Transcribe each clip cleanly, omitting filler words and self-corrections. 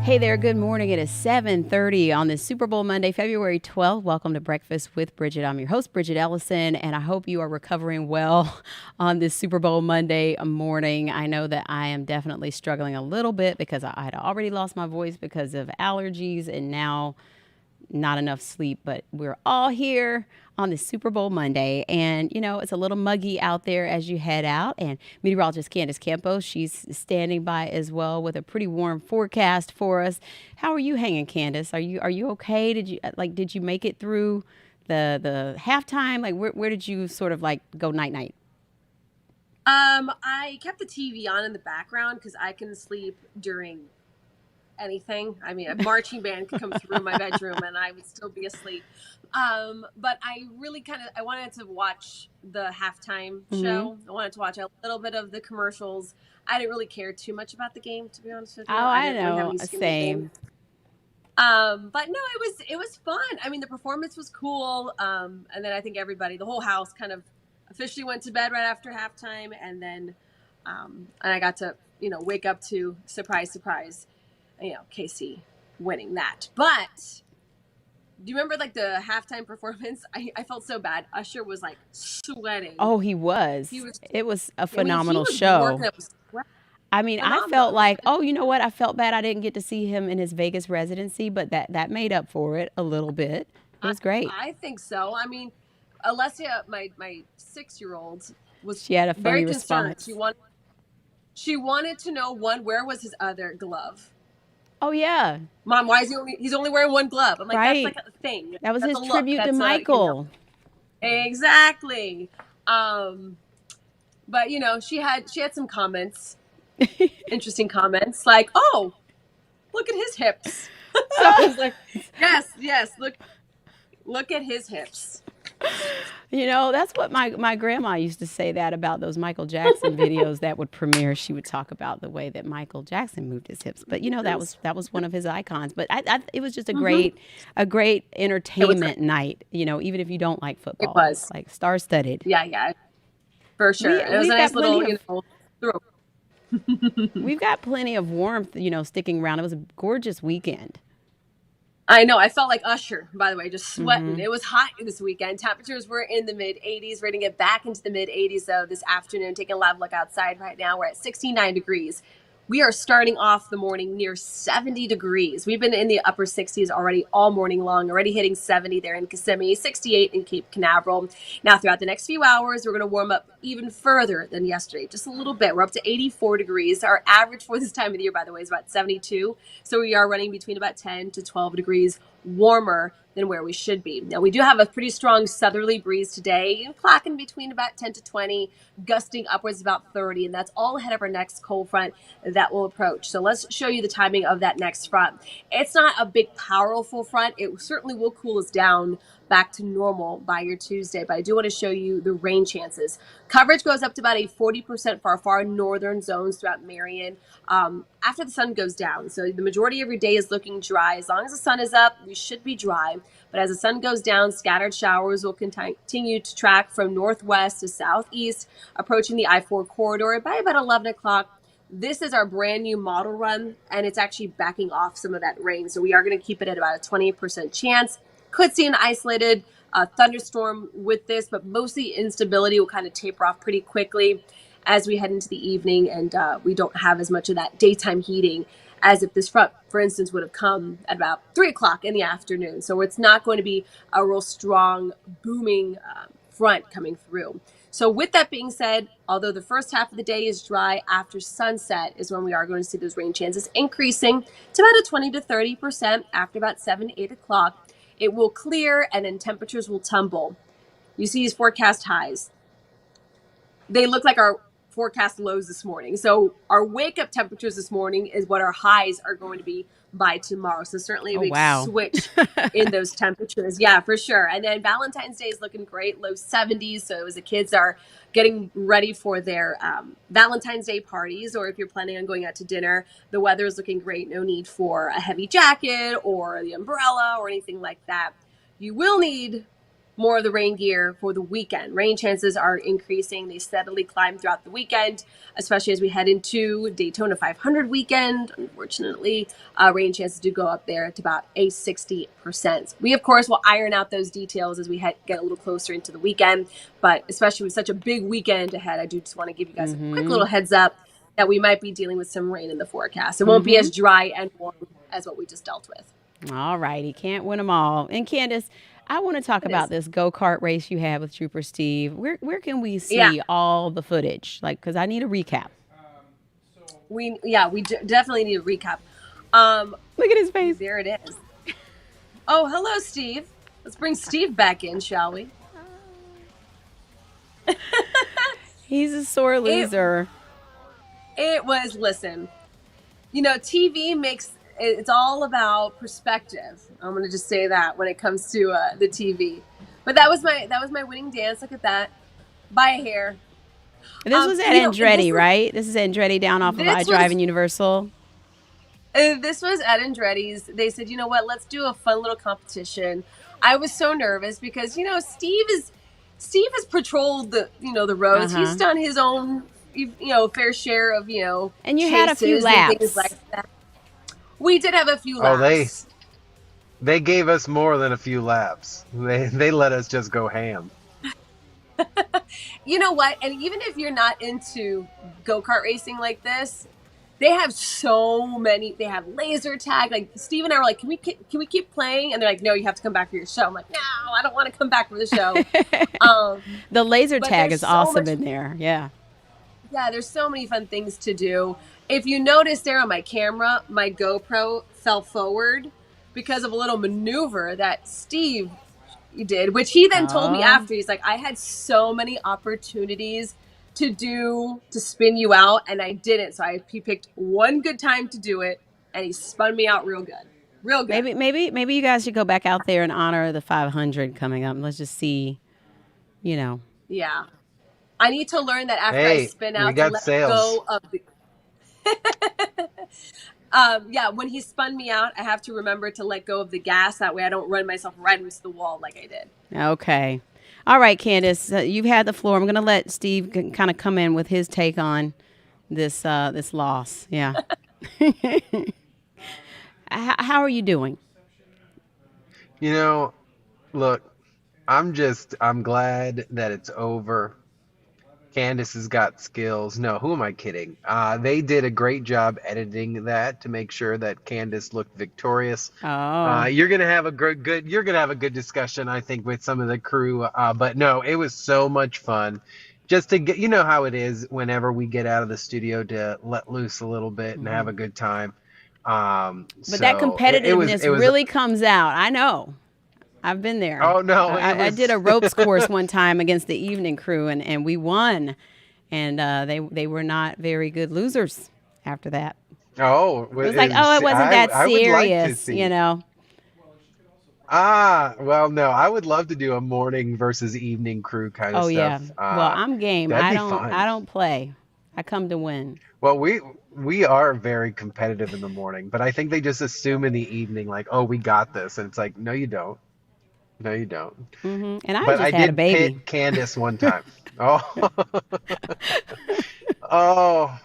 Hey there, good morning. It is 7:30 on this Super Bowl Monday, February 12th. Welcome to Breakfast with Bridgett. I'm your host, Bridgett Ellison, and I hope you are recovering well on this Super Bowl Monday morning. I know that I am definitely struggling a little bit because I had already lost my voice because of allergies and now not enough sleep, but we're all here on this Super Bowl Monday. And, you know, it's a little muggy out there as you head out. And meteorologist Candace Campos, she's standing by as well with a pretty warm forecast for us. How are you hanging, Candace? Are you okay? Did you make it through the halftime? Like where did you sort of like go night night? I kept the TV on in the background because I can sleep during anything. I mean, a marching band could come through my bedroom and I would still be asleep. But I really I wanted to watch the halftime Mm-hmm. show. I wanted to watch a little bit of the commercials. I didn't really care too much about the game, to be honest with Oh, you. I I didn't really have know. any skin in the game. Same. But no, it was fun. I mean, the performance was cool. And then I think the whole house kind of officially went to bed right after halftime. And then, and I got to, wake up to surprise, surprise, KC winning that. But do you remember like the halftime performance? I felt so bad. Usher was like sweating. Oh, he He was. was, It was a I mean, he phenomenal was working show. up a sweat. I mean, I Phenomenal. felt It was like, oh, you know what? I felt bad I didn't get to see him in his Vegas residency, but that made up for it a little bit. It I, was great. I think so. I mean, Alessia, my 6-year-old, was She had a very funny concerned. response. She wanted to know, one, where was his other glove? Oh yeah, Mom, why is he's only wearing one glove? I'm like, that's like right. a thing. That was That's a his look. tribute to That's Michael. exactly. Um, but she had some comments, interesting comments, like, oh, look at his hips. So I was like, yes, look at his hips. You know, that's what my grandma used to say that about those Michael Jackson videos that would premiere. She would talk about the way that Michael Jackson moved his hips. But you know, Yes. that was one of his icons. But it was just Mm-hmm. a great It was great. entertainment night. You know, even if you don't like It football, was. like star studded. Yeah, for sure. And it was a We've nice got little, plenty of throw. we've got plenty of warmth. You know, sticking around. It was a gorgeous weekend. I know. I felt like Usher, by the way, just sweating. Hmm. It was hot this weekend. Temperatures were in the mid 80s. We're going to get back into the mid 80s, though, this afternoon. Taking a live look outside right now. We're at 69 degrees. We are starting off the morning near 70 degrees. We've been in the upper 60s already all morning long, already hitting 70 there in Kissimmee, 68 in Cape Canaveral. Now, throughout the next few hours, we're going to warm up even further than yesterday, just a little bit. We're up to 84 degrees. Our average for this time of the year, by the way, is about 72. So we are running between about 10 to 12 degrees warmer than where we should be. Now, we do have a pretty strong southerly breeze today, clocking between about 10 to 20, gusting upwards about 30, and that's all ahead of our next cold front that will approach. So let's show you the timing of that next front. It's not a big, powerful front. It certainly will cool us down back to normal by your Tuesday, but I do want to show you the rain chances. Coverage goes up to about a 40% for our far northern zones throughout Marion after the sun goes down. So the majority of your day is looking dry. As long as the sun is up, we should be dry. But as the sun goes down, scattered showers will continue to track from northwest to southeast, approaching the I-4 corridor by about 11 o'clock. This is our brand new model run, and it's actually backing off some of that rain. So we are going to keep it at about a 20% chance. Could see an isolated thunderstorm with this, but mostly instability will kind of taper off pretty quickly as we head into the evening, and we don't have as much of that daytime heating as if this front, for instance, would have come at about 3 o'clock in the afternoon. So it's not going to be a real strong, booming front coming through. So with that being said, although the first half of the day is dry, after sunset is when we are going to see those rain chances increasing to about a 20 to 30% after about 7, 8 o'clock. It will clear, and then temperatures will tumble. You see these forecast highs. They look like our forecast lows this morning. So our wake up temperatures this morning is what our highs are going to be by tomorrow. So certainly a Oh big wow. switch in those temperatures. Yeah, for sure. And then Valentine's Day is looking great, low 70s. So as the kids are getting ready for their Valentine's Day parties, or if you're planning on going out to dinner, the weather is looking great. No need for a heavy jacket or the umbrella or anything like that. You will need more of the rain gear for the weekend. Rain chances are increasing. They steadily climb throughout the weekend, especially as we head into Daytona 500 weekend. Unfortunately, rain chances do go up there to about a 60%. We, of course, will iron out those details as we get a little closer into the weekend. But especially with such a big weekend ahead, I do just want to give you guys a quick little heads up that we might be dealing with some rain in the forecast. It won't be as dry and warm as what we just dealt with. All righty, can't win them all. And Candace, I want to talk It about is. this go-kart race you had with Trooper Steve. Where can we Yeah. see all the footage? Like, because I need a recap. We definitely need a recap. Look at his face. There it is. Oh, hello, Steve. Let's bring Steve back in, shall we? He's a sore loser. It was, listen, TV it's all about perspective. I'm going to just say that when it comes to the TV. But that was my winning dance. Look at that. By a hair. This was at Andretti, right? This is Andretti down off of iDrive and Universal. This was at Andretti's. They said, you know what, let's do a fun little competition. I was so nervous because, Steve has patrolled the roads. He's done his own, fair share of, and you had a few laps. Things like that. We did have a few laps. Oh, they gave us more than a few laps. They let us just go ham. You know what? And even if you're not into go-kart racing like this, they have so many. They have laser tag. Like Steve and I were like, can we keep playing? And they're like, no, you have to come back for your show. I'm like, no, I don't want to come back for the show. The laser tag is awesome in there. Yeah. Yeah, there's so many fun things to do. If you notice there on my camera, my GoPro fell forward because of a little maneuver that Steve did, which he then told me after. He's like, I had so many opportunities to spin you out, and I didn't. So he picked one good time to do it, and he spun me out real good. Maybe you guys should go back out there and honor the 500 coming up. Let's just see, Yeah. I need to learn that after I spin out to let go of the when he spun me out, I have to remember to let go of the gas. That way I don't run myself right into the wall like I did. Okay. All right, Candace, you've had the floor. I'm going to let Steve kind of come in with his take on this loss. Yeah. How are you doing? Look, I'm glad that it's over. Candace has got skills. No, who am I kidding? They did a great job editing that to make sure that Candace looked victorious. Oh. You're gonna have a good discussion, I think, with some of the crew. But no, it was so much fun. Just to get, how it is whenever we get out of the studio to let loose a little bit and have a good time. But that competitiveness really comes out. I know. I've been there. Oh, no. I did a ropes course one time against the evening crew, and we won. And they were not very good losers after that. Oh. It was like, it wasn't that serious, Well, no, I would love to do a morning versus evening crew kind of stuff. Yeah. Well, I'm game. I don't play. I come to win. Well, we are very competitive in the morning, but I think they just assume in the evening, like, oh, we got this. And it's like, no, you don't. No, you don't. And I had a baby. Pit Candace one time. Oh. Oh.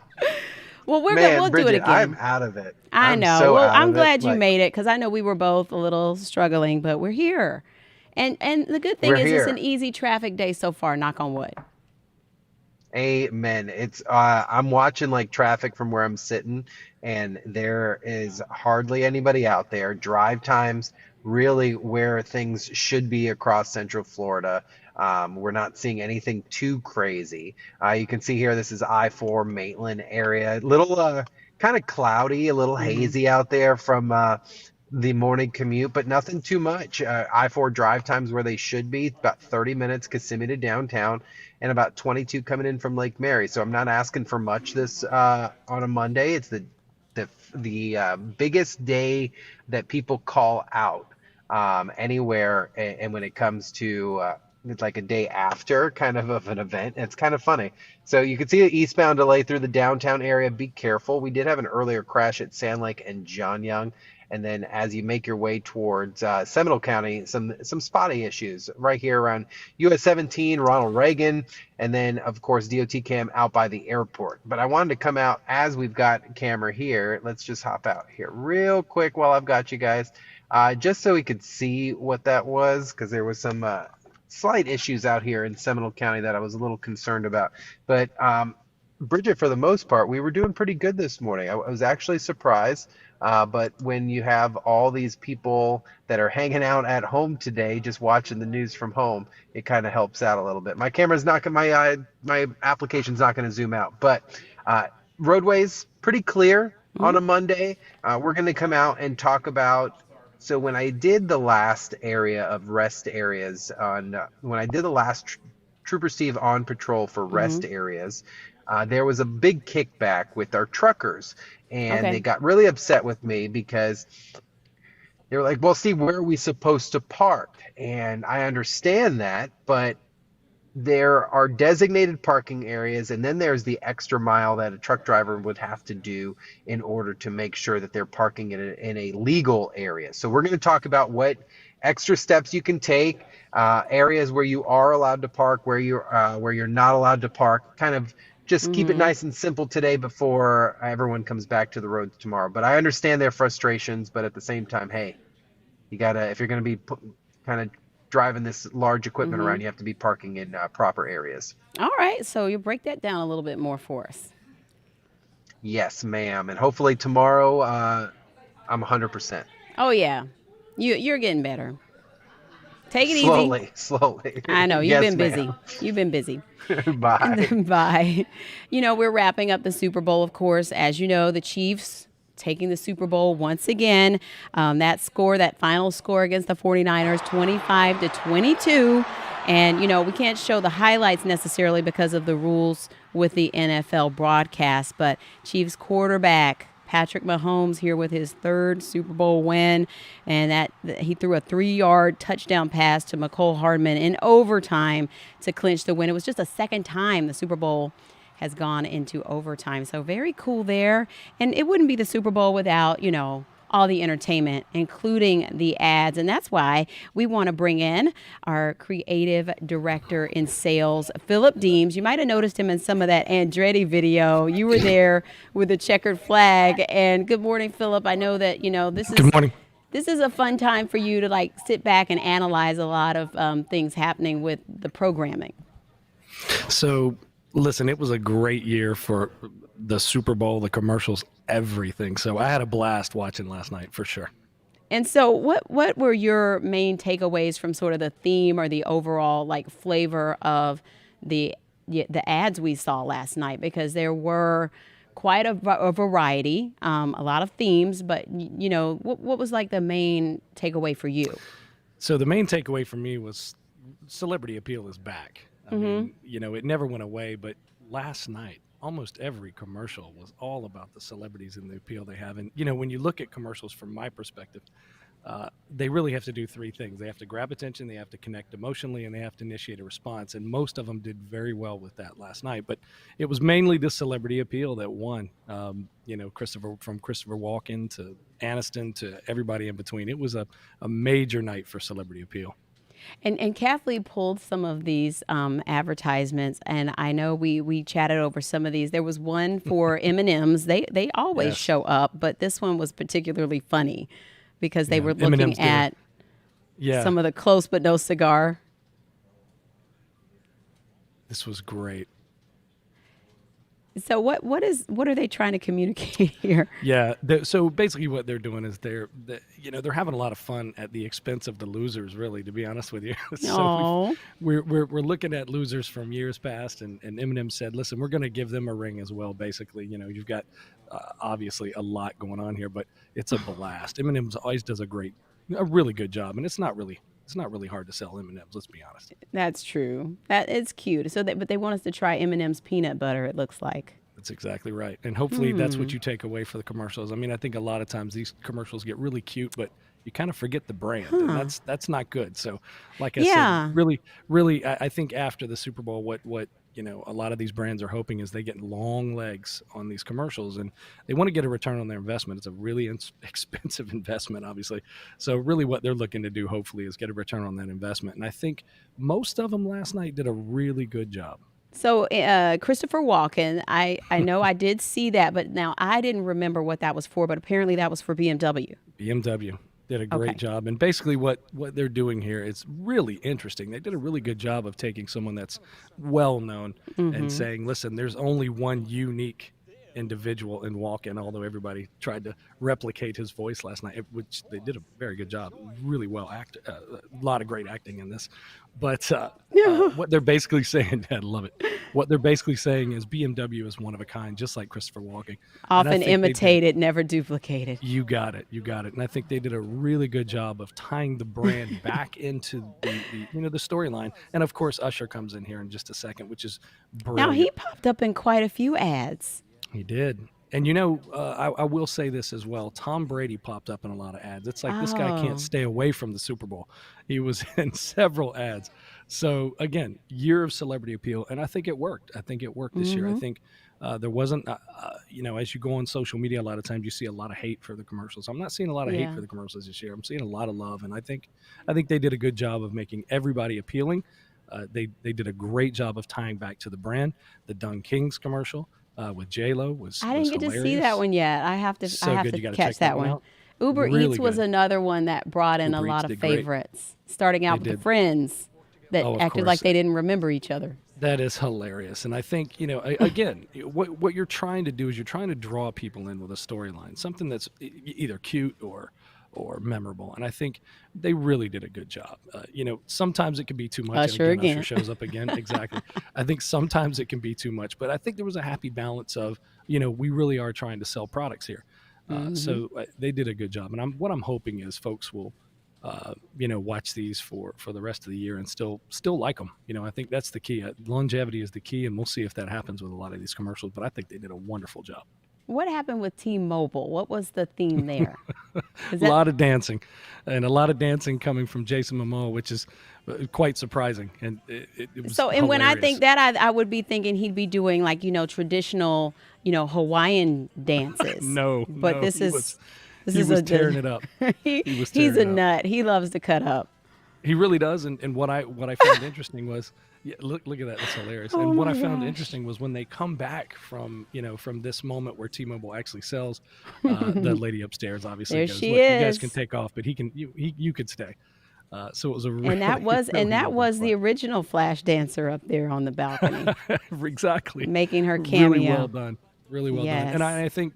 Well, we'll Bridgett, do it again. I'm out of it. I know. So I'm glad you made it because I know we were both a little struggling, but we're here. And the good thing is it's an easy traffic day so far, knock on wood. Amen. It's I'm watching like traffic from where I'm sitting, and there is hardly anybody out there. Drive times really where things should be across Central Florida. We're not seeing anything too crazy. You can see here, this is I-4 Maitland area. Little kind of cloudy, a little hazy out there from the morning commute, but nothing too much. I-4 drive times where they should be, about 30 minutes Kissimmee to downtown, and about 22 coming in from Lake Mary. So I'm not asking for much this on a Monday. It's the biggest day that people call out anywhere, and when it comes to it's like a day after kind of an event. It's kind of funny. So you can see the eastbound delay through the downtown area. Be careful. We did have an earlier crash at Sand Lake and John Young. And then as you make your way towards Seminole County, some spotty issues right here around US 17, Ronald Reagan, and then of course DOT cam out by the airport. But I wanted to come out as we've got a camera here. Let's just hop out here real quick while I've got you guys, just so we could see what that was, because there was some slight issues out here in Seminole County that I was a little concerned about. But Bridgett, for the most part, we were doing pretty good this morning. I was actually surprised. But when you have all these people that are hanging out at home today, just watching the news from home, it kind of helps out a little bit. My camera's not gonna, my application's not going to zoom out, but roadways pretty clear on a Monday. We're going to come out and talk about. So when I did the last area of rest areas when I did the last Trooper Steve on patrol for rest areas, there was a big kickback with our truckers, and they got really upset with me because they were like, well, Steve, where are we supposed to park? And I understand that, but there are designated parking areas, and then there's the extra mile that a truck driver would have to do in order to make sure that they're parking in a legal area. So we're going to talk about what extra steps you can take, areas where you are allowed to park, where you're not allowed to park, kind of just keep it nice and simple today before everyone comes back to the roads tomorrow. But I understand their frustrations, but at the same time, hey, you gotta, if you're going to be kind of driving this large equipment around, you have to be parking in proper areas. All right, so you break that down a little bit more for us. Yes, ma'am. And hopefully tomorrow, I'm 100%. Oh yeah, you're getting better. Take it Slowly, easy. slowly. I know you've Yes, been busy. ma'am. You've been busy. Bye. Bye. You know, we're wrapping up the Super Bowl, of course. As you know, the Chiefs taking the Super Bowl once again. That final score against the 49ers, 25-22. And, you know, we can't show the highlights necessarily because of the rules with the NFL broadcast, but Chiefs quarterback Patrick Mahomes here with his third Super Bowl win, and that he threw a 3-yard touchdown pass to McCole Hardman in overtime to clinch the win. It was just the second time the Super Bowl has gone into overtime, so very cool there. And it wouldn't be the Super Bowl without, you know, all the entertainment, including the ads. And that's why we want to bring in our creative director in sales, Philip Deems. You might have noticed him in some of that Andretti video. You were there with the checkered flag. And good morning, Philip. I know that, you know, Good morning. This is a fun time for you to like sit back and analyze a lot of things happening with the programming. So, listen, it was a great year for the Super Bowl, the commercials, everything. So I had a blast watching last night for sure. And so what were your main takeaways from sort of the theme or the overall like flavor of the ads we saw last night? Because there were quite a variety, a lot of themes, but you know, what was like the main takeaway for you? So the main takeaway for me was celebrity appeal is back. I mean, you know, it never went away, but last night, almost every commercial was all about the celebrities and the appeal they have. And, you know, when you look at commercials from my perspective, they really have to do three things. They have to grab attention, they have to connect emotionally, and they have to initiate a response. And most of them did very well with that last night. But it was mainly the celebrity appeal that won. You know, from Christopher Walken to Aniston to everybody in between. It was a major night for celebrity appeal. And Kathleen pulled some of these advertisements, and I know we chatted over some of these. There was one for M&Ms. They always show up, but this one was particularly funny because they were looking M&Ms at some of the Close But No Cigar. This was great. So what are they trying to communicate here? Yeah. So basically, what they're doing is they're having a lot of fun at the expense of the losers. Really, to be honest with you. So we're looking at losers from years past, and Eminem said, "Listen, we're going to give them a ring as well." Basically, you know, you've got obviously a lot going on here, but it's a blast. Eminem always does a really good job, and it's not really hard to sell M&Ms. Let's be honest. That's true. That it's cute. So, but they want us to try M&M's peanut butter. It looks like. That's exactly right. And hopefully that's what you take away for the commercials. I mean, I think a lot of times these commercials get really cute, but you kind of forget the brand, and Huh. that's not good. So, like I said, Yeah. really, I think after the Super Bowl, what a lot of these brands are hoping is they get long legs on these commercials, and they want to get a return on their investment. It's a really expensive investment, obviously. So, really, what they're looking to do, hopefully, is get a return on that investment. And I think most of them last night did a really good job. So, Christopher Walken, I know I did see that, but now I didn't remember what that was for, but apparently that was for BMW. BMW did a great Okay. job, and basically what they're doing here is really interesting. They did a really good job of taking someone that's well known and Mm-hmm. saying, listen, there's only one unique individual in Walken, although everybody tried to replicate his voice last night, which they did a very good job. Really well acted, a lot of great acting in this. But what they're basically saying, I love it. What they're basically saying is BMW is one of a kind, just like Christopher Walken. And I Often think they did. imitated, never duplicated. You got it. You got it. And I think they did a really good job of tying the brand back into the storyline. And of course, Usher comes in here in just a second, which is Now he brilliant. popped up in quite a few ads. He did. And I will say this as well. Tom Brady popped up in a lot of ads. It's like this guy can't Oh. stay away from the Super Bowl. He was in several ads. So again, year of celebrity appeal, and I think it worked. I think it worked this year. I Mm-hmm. think there wasn't, as you go on social media, a lot of times you see a lot of hate for the commercials. I'm not seeing a lot of hate Yeah. for the commercials this year. I'm seeing a lot of love, and I think they did a good job of making everybody appealing. They did a great job of tying back to the brand. The Dun Kings commercial with J Lo was I was didn't get to see that hilarious. one yet. I So have good. to You got to catch check that that one one. out. Uber Really Eats was good. another one that brought in a Uber Eats lot of did great. favorites, starting They out with the did. friends that Oh, of acted like course. they didn't remember each other. That is hilarious. And I think, again, what you're trying to do is you're trying to draw people in with a storyline, something that's either cute or memorable. And I think they really did a good job. Sometimes it can be too much. And Usher again, Usher again. shows up again. Exactly. I think sometimes it can be too much, but I think there was a happy balance of, we really are trying to sell products here. Hmm. So they did a good job. And what I'm hoping is folks will watch these for the rest of the year and still like them. I think that's the key. Longevity is the key, and we'll see if that happens with a lot of these commercials. But I think they did a wonderful job. What happened with T-Mobile? What was the theme there? Is A that lot of dancing, and a lot of dancing coming from Jason Momoa, which is quite surprising, and it was so? And when I think hilarious. that, I would be thinking he'd be doing like traditional Hawaiian dances. No, But no, this is this he is was tearing it up. He was he's tearing a it up. nut. He loves to cut up. He really does. And what I found interesting was, yeah, look at that. That's hilarious. Oh And what I my found gosh. interesting was when they come back from this moment where T-Mobile actually sells, the lady upstairs obviously There goes, she look, you guys can is. take off, but you could stay. So it was a And that really, was and really that lovely was spot. the original Flash dancer up there on the balcony Exactly. making her Really well cameo. done. Really well done. And Yes. I think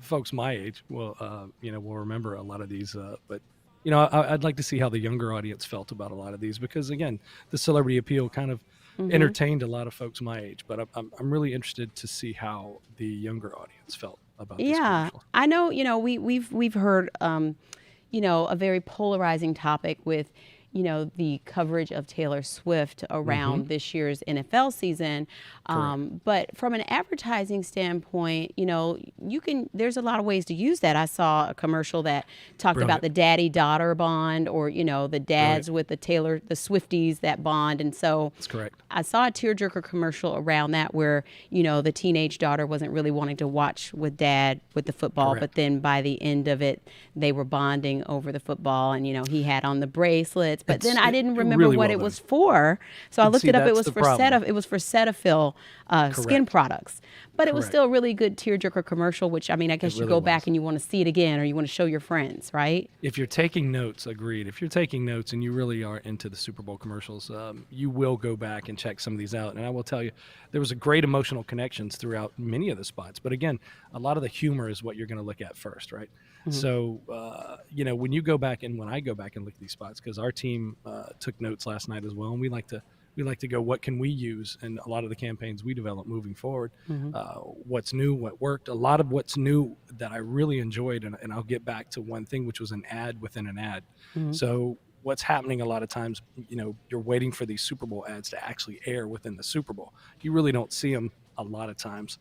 folks my age will remember a lot of these. But I'd like to see how the younger audience felt about a lot of these because again, the celebrity appeal kind of Hmm. entertained a lot of folks my age. But I'm really interested to see how the younger audience felt about these Yeah, commercials. I know, we've heard a very polarizing topic with the coverage of Taylor Swift Hmm. around this year's NFL season. Correct. But from an advertising standpoint, there's a lot of ways to use that. I saw a commercial that talked about Brilliant. the daddy-daughter bond, or the Brilliant. dads with the Swifties that bond. And so That's correct. I saw a tearjerker commercial around that where, the teenage daughter wasn't really wanting to watch with dad with the football, but Correct. then by the end of it, they were bonding over the football, and, he had on the bracelets, but then It's I didn't remember really what well it done. was for. So I And looked see, it up. It that's was the for problem. Cetaphil skin Correct. products, but it was Correct. still a really good tearjerker commercial, which I mean, I It guess you really go back was. and you want to see it again, or you want to show your friends, right? If you're taking notes, agreed. If you're taking notes and you really are into the Super Bowl commercials, you will go back and check some of these out. And I will tell you, there was a great emotional connections throughout many of the spots. But again, a lot of the humor is what you're going to look at first, right? Mhm. So, when you go back and when I go back and look at these spots, because our team took notes last night as well, and we like to go, what can we use in a lot of the campaigns we develop moving forward? Mhm. What's new, what worked. A lot of what's new that I really enjoyed, and I'll get back to one thing, which was an ad within an ad. Mhm. So what's happening a lot of times, you're waiting for these Super Bowl ads to actually air within the Super Bowl. You really don't see them a lot of times.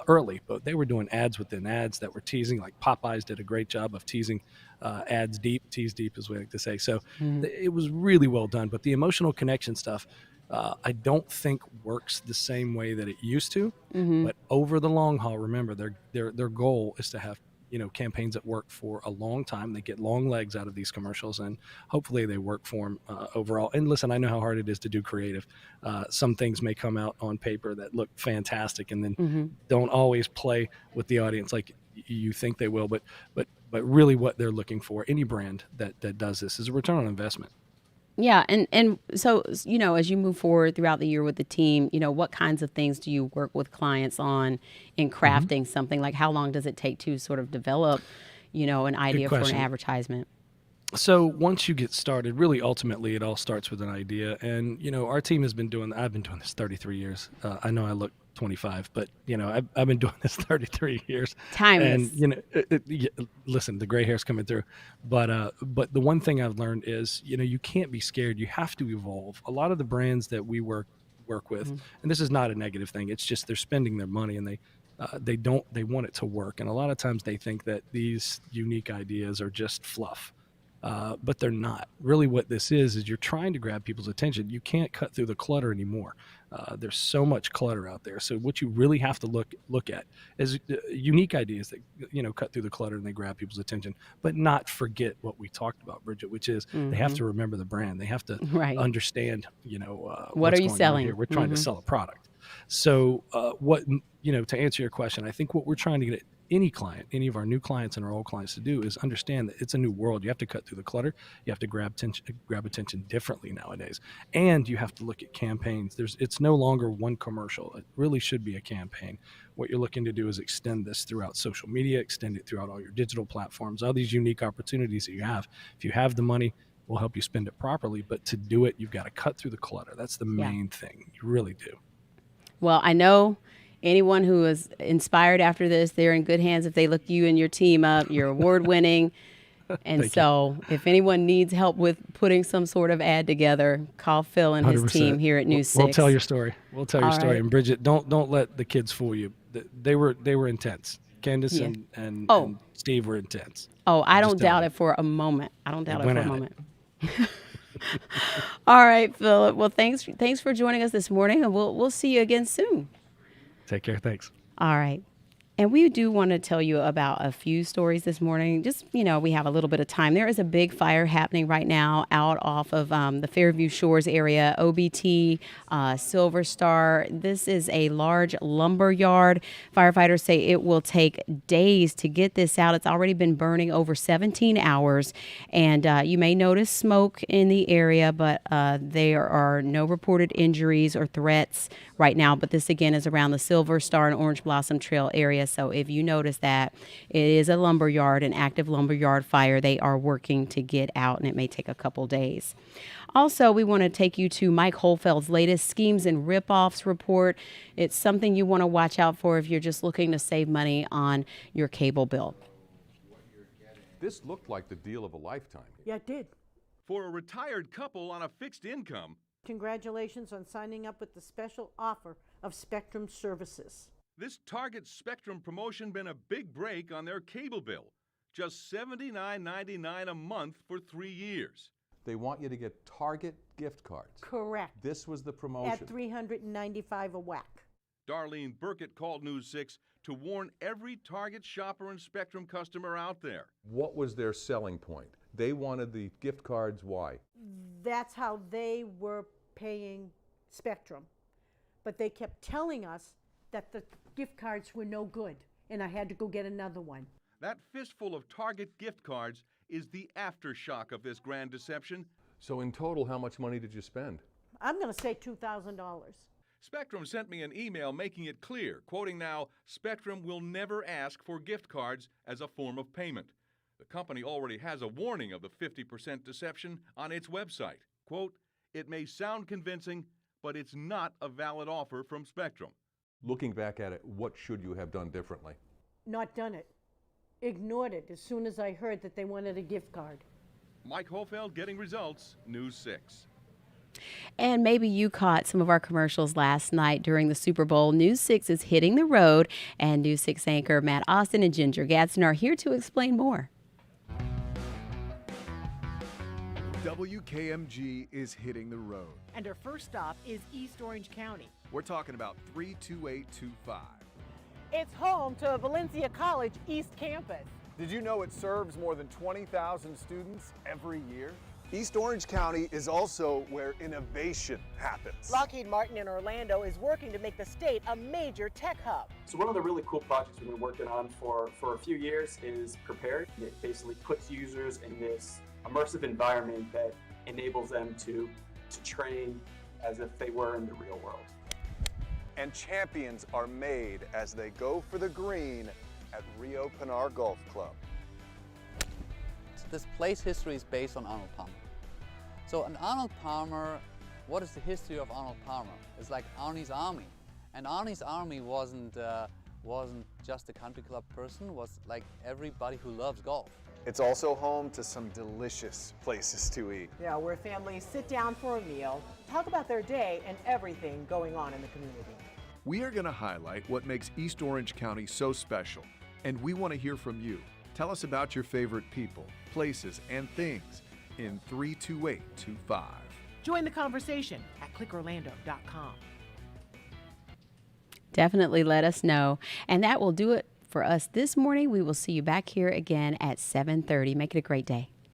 early, but they were doing ads within ads that were teasing. Like Popeyes did a great job of teasing ads deep. Tease deep is what I like to say. So it was really well done. But the emotional connection stuff, I don't think works the same way that it used to. But over the long haul, remember their goal is to have campaigns that work for a long time. They get long legs out of these commercials, and hopefully they work for them overall. And listen, I know how hard it is to do creative. Some things may come out on paper that look fantastic, and then don't always play with the audience like you think they will. But really, what they're looking for, any brand that does this, is a return on investment. Yeah, and so as you move forward throughout the year with the team, what kinds of things do you work with clients on in crafting something? Like, how long does it take to sort of develop, an idea for an advertisement? So once you get started, really ultimately it all starts with an idea. And our team has been I've been doing this 33 years. I know I look 25, but I've been doing this 33 years. Timeless. And listen, the gray hair's coming through. But the one thing I've learned is you can't be scared. You have to evolve. A lot of the brands that we work with, and this is not a negative thing, it's just they're spending their money, and they want it to work. And a lot of times they think that these unique ideas are just fluff. But they're not. Really what this is you're trying to grab people's attention. You can't cut through the clutter anymore. There's so much clutter out there. So what you really have to look at is unique ideas that cut through the clutter and they grab people's attention, but not forget what we talked about, Bridgett, which is they have to remember the brand. They have to understand what are you selling here. We're trying to sell a product. So to answer your question, I think what we're trying to get any of our new clients and our old clients to do is understand that it's a new world. You have to cut through the clutter. You have to grab attention differently nowadays, and you have to look at campaigns. It's no longer one commercial. It really should be a campaign. What you're looking to do is extend this throughout social media, extend it throughout all your digital platforms, all these unique opportunities that you have. If you have the money, we'll help you spend it properly. But to do it, you've got to cut through the clutter. That's the main thing. You really do. Well, I know anyone who is inspired after this, they're in good hands if they look you and your team up. You're award winning. And so if anyone needs help with putting some sort of ad together, call Phil and his 100%. team here at News 6. We'll tell your story. We'll tell your story. Right. And Bridgett, don't let the kids fool you. They were intense. Candace and Steve were intense. Oh, I don't doubt it for a moment. I don't doubt it for a moment. All right, Philip. Well, thanks for joining us this morning, and we'll see you again soon. Take care. Thanks. All right. And we do want to tell you about a few stories this morning. Just, we have a little bit of time. There is a big fire happening right now out off of the Fairview Shores area, OBT, Silver Star. This is a large lumber yard. Firefighters say it will take days to get this out. It's already been burning over 17 hours. And you may notice smoke in the area, but there are no reported injuries or threats right now. But this, again, is around the Silver Star and Orange Blossom Trail area. So if you notice that it is a lumber yard, an active lumber yard fire, they are working to get out, and it may take a couple days. Also, we want to take you to Mike Holfeld's latest schemes and ripoffs report. It's something you want to watch out for if you're just looking to save money on your cable bill. This looked like the deal of a lifetime. Yeah, it did. For a retired couple on a fixed income. Congratulations on signing up with the special offer of Spectrum Services. This Target Spectrum promotion been a big break on their cable bill. Just $79.99 a month for 3 years. They want you to get Target gift cards. Correct. This was the promotion. At $395 a whack. Darlene Burkett called News 6 to warn every Target shopper and Spectrum customer out there. What was their selling point? They wanted the gift cards. Why? That's how they were paying Spectrum. But they kept telling us that the gift cards were no good, and I had to go get another one. That fistful of Target gift cards is the aftershock of this grand deception. So in total, how much money did you spend? I'm going to say $2,000. Spectrum sent me an email making it clear, quoting now, Spectrum will never ask for gift cards as a form of payment. The company already has a warning of the 50% deception on its website. Quote, it may sound convincing, but it's not a valid offer from Spectrum. Looking back at it, what should you have done differently? Not done it. Ignored it as soon as I heard that they wanted a gift card. Mike Hofeld getting results, News 6. And maybe you caught some of our commercials last night during the Super Bowl. News 6 is hitting the road, and News 6 anchor Matt Austin and Ginger Gadsden are here to explain more. WKMG is hitting the road. And our first stop is East Orange County. We're talking about 32825. It's home to Valencia College East Campus. Did you know it serves more than 20,000 students every year? East Orange County is also where innovation happens. Lockheed Martin in Orlando is working to make the state a major tech hub. So one of the really cool projects we've been working on for a few years is Prepared. It basically puts users in this immersive environment that enables them to train as if they were in the real world. And champions are made as they go for the green at Rio Pinar Golf Club. This play's history is based on Arnold Palmer. So an Arnold Palmer, what is the history of Arnold Palmer? It's like Arnie's Army. And Arnie's Army wasn't just a country club person, was like everybody who loves golf. It's also home to some delicious places to eat. Yeah, where families sit down for a meal, talk about their day and everything going on in the community. We are going to highlight what makes East Orange County so special, and we want to hear from you. Tell us about your favorite people, places, and things in 32825. Join the conversation at clickorlando.com. Definitely let us know. And that will do it for us this morning. We will see you back here again at 7:30. Make it a great day.